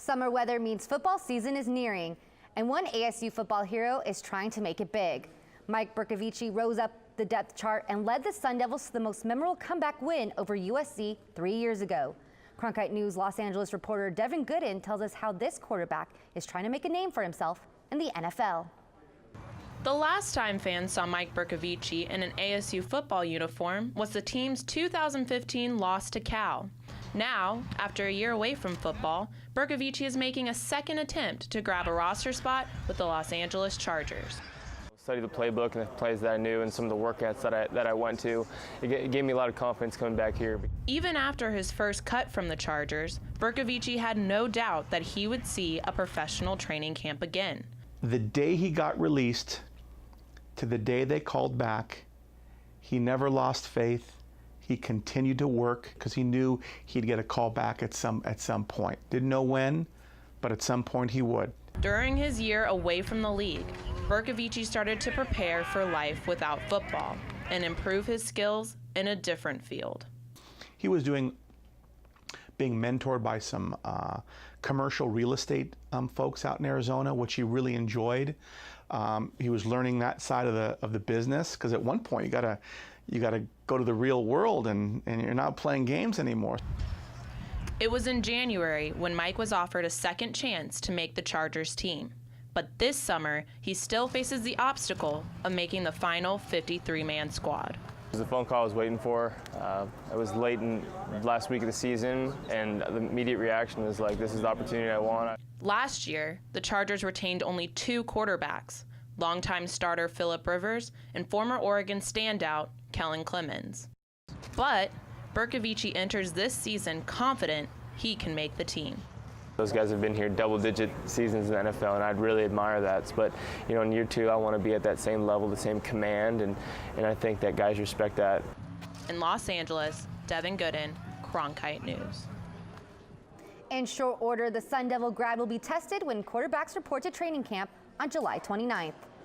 Summer weather means football season is nearing, and one ASU football hero is trying to make it big. Mike Bercovici rose up the depth chart and led the Sun Devils to the most memorable comeback win over USC 3 years ago. Cronkite News Los Angeles reporter Devin Gooden tells us how this quarterback is trying to make a name for himself in the NFL. The last time fans saw Mike Bercovici in an ASU football uniform was the team's 2015 loss to Cal. Now, after a year away from football, Bercovici is making a second attempt to grab a roster spot with the Los Angeles Chargers. Study the playbook and the plays that I knew and some of the workouts that I went to. It gave me a lot of confidence coming back here. Even after his first cut from the Chargers, Bercovici had no doubt that he would see a professional training camp again. The day he got released to the day they called back, he never lost faith. He continued to work because he knew he'd get a call back at some point. Didn't know when, but at some point he would. During his year away from the league, Bercovici started to prepare for life without football and improve his skills in a different field. He was being mentored by some commercial real estate folks out in Arizona, which he really enjoyed. He was learning that side of the business, because at one point you gotta go to the real world, and you're not playing games anymore. It was in January when Mike was offered a second chance to make the Chargers team. But this summer, he still faces the obstacle of making the final 53-man squad. It was a phone call I was waiting for. It was late in last week of the season, and the immediate reaction was like, this is the opportunity I want. Last year, the Chargers retained only 2 quarterbacks, longtime starter Phillip Rivers and former Oregon standout Kellen Clemens. But Bercovici enters this season confident he can make the team. Those guys have been here double-digit seasons in the NFL, and I'd really admire that. But in year 2, I want to be at that same level, the same command, and I think that guys respect that. In Los Angeles, Devin Gooden, Cronkite News. In short order, the Sun Devil grad will be tested when quarterbacks report to training camp on July 29th.